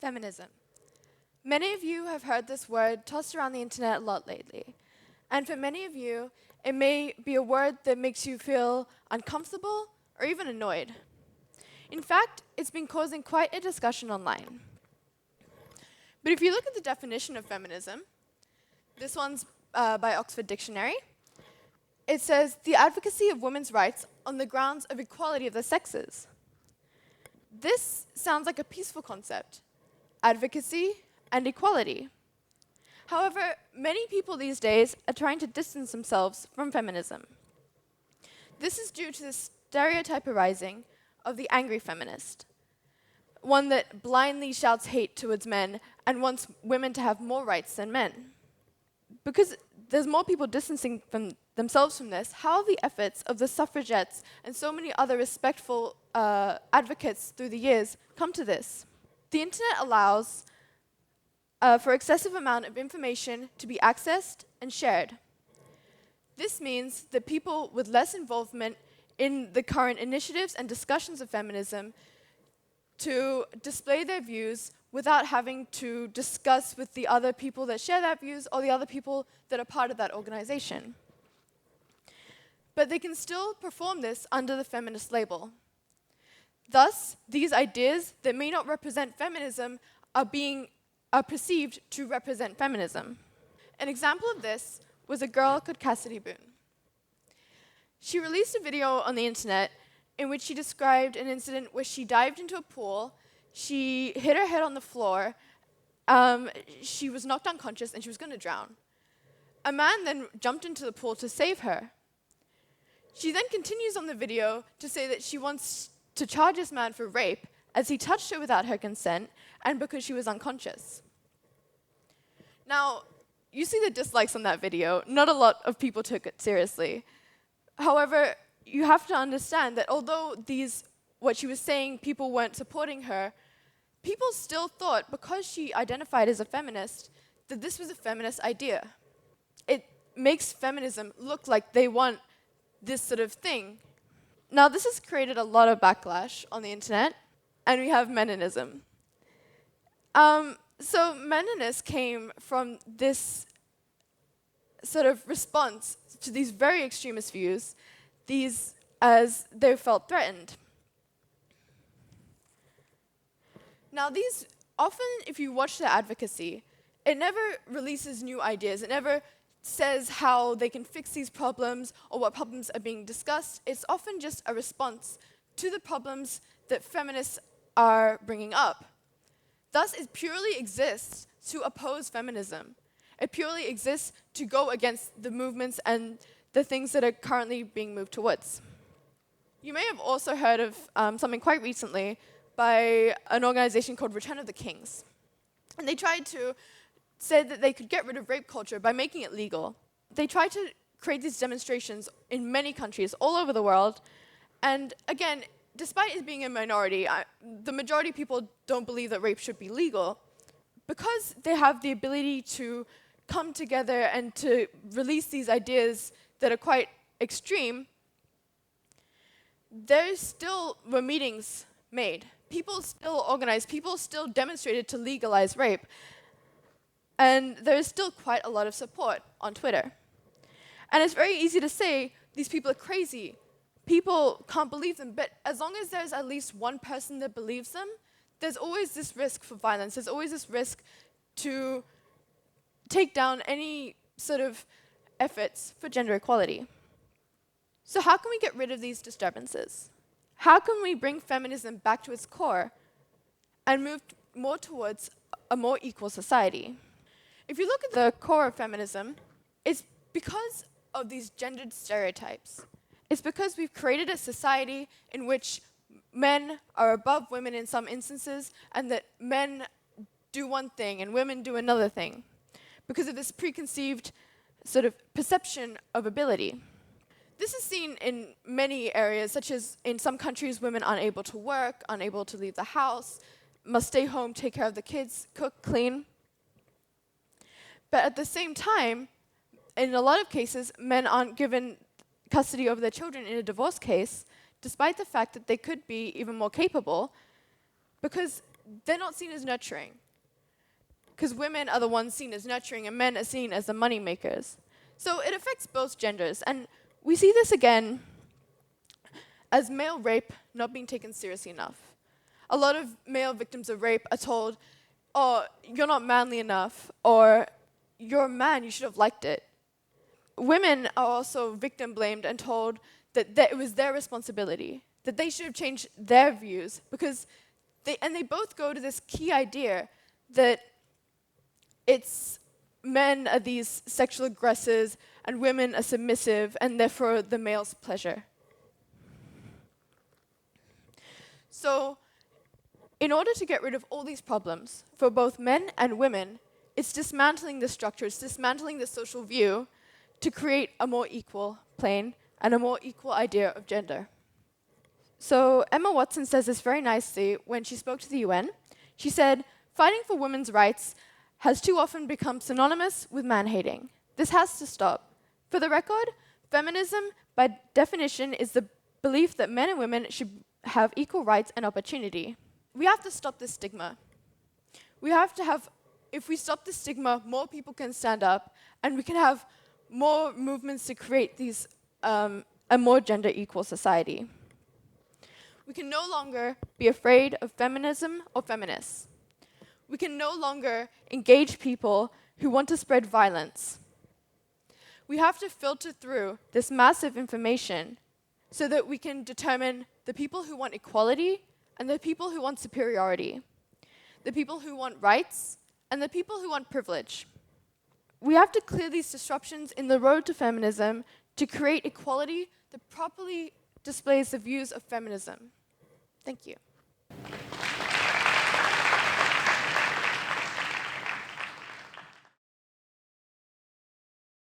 Feminism. Many of you have heard this word tossed around the internet a lot lately. And for many of you, it may be a word that makes you feel uncomfortable or even annoyed. In fact, it's been causing quite a discussion online. But if you look at the definition of feminism, this one's by Oxford Dictionary, it says, the advocacy of women's rights on the grounds of equality of the sexes. This sounds like a peaceful concept, advocacy and equality. However, many people these days are trying to distance themselves from feminism. This is due to the stereotype arising of the angry feminist, one that blindly shouts hate towards men and wants women to have more rights than men. Because there's more people distancing themselves from this, how have the efforts of the suffragettes and so many other respectful advocates through the years come to this? The internet allows for excessive amount of information to be accessed and shared. This means that people with less involvement in the current initiatives and discussions of feminism to display their views without having to discuss with the other people that share that views or the other people that are part of that organization. But they can still perform this under the feminist label. Thus, these ideas that may not represent feminism are perceived to represent feminism. An example of this was a girl called Cassidy Boone. She released a video on the internet in which she described an incident where she dived into a pool, she hit her head on the floor, she was knocked unconscious, and she was going to drown. A man then jumped into the pool to save her. She then continues on the video to say that she wants to charge this man for rape as he touched her without her consent and because she was unconscious. Now, you see the dislikes on that video. Not a lot of people took it seriously. However, you have to understand that although what she was saying, people weren't supporting her, people still thought, because she identified as a feminist, that this was a feminist idea. It makes feminism look like they want this sort of thing. Now, this has created a lot of backlash on the internet, and we have Meninism. So Meninist came from this sort of response to these very extremist views, as they felt threatened. Now, these often, if you watch their advocacy, it never releases new ideas. It never says how they can fix these problems or what problems are being discussed. It's often just a response to the problems that feminists are bringing up. Thus, it purely exists to oppose feminism. It purely exists to go against the movements and the things that are currently being moved towards. You may have also heard of something quite recently by an organization called Return of the Kings. And they tried to say that they could get rid of rape culture by making it legal. They tried to create these demonstrations in many countries all over the world. And again, despite it being a minority, the majority of people don't believe that rape should be legal. Because they have the ability to come together and to release these ideas that are quite extreme, there still were meetings made. People still organized, people still demonstrated to legalize rape. And there is still quite a lot of support on Twitter. And it's very easy to say, these people are crazy. People can't believe them. But as long as there's at least one person that believes them, there's always this risk for violence. There's always this risk to take down any sort of efforts for gender equality. So how can we get rid of these disturbances? How can we bring feminism back to its core and move more towards a more equal society? If you look at the core of feminism, it's because of these gendered stereotypes. It's because we've created a society in which men are above women in some instances, and that men do one thing and women do another thing, because of this preconceived sort of perception of ability. This is seen in many areas, such as in some countries, women aren't able to work, unable to leave the house, must stay home, take care of the kids, cook, clean. But at the same time, in a lot of cases, men aren't given custody over their children in a divorce case, despite the fact that they could be even more capable, because they're not seen as nurturing. Because women are the ones seen as nurturing and men are seen as the money makers. So it affects both genders. And we see this again as male rape not being taken seriously enough. A lot of male victims of rape are told, oh, you're not manly enough, or you're a man, you should have liked it. Women are also victim blamed and told that it was their responsibility, that they should have changed their views, because they both go to this key idea that it's men are these sexual aggressors and women are submissive and therefore the male's pleasure. So in order to get rid of all these problems for both men and women, it's dismantling the structure, it's dismantling the social view to create a more equal plane and a more equal idea of gender. So Emma Watson says this very nicely when she spoke to the UN. She said, "Fighting for women's rights has too often become synonymous with man-hating. This has to stop. For the record, feminism, by definition, is the belief that men and women should have equal rights and opportunity." We have to stop this stigma. We have to have, if we stop this stigma, more people can stand up, and we can have more movements to create these, a more gender-equal society. We can no longer be afraid of feminism or feminists. We can no longer engage people who want to spread violence. We have to filter through this massive information so that we can determine the people who want equality and the people who want superiority, the people who want rights and the people who want privilege. We have to clear these disruptions in the road to feminism to create equality that properly displays the views of feminism. Thank you.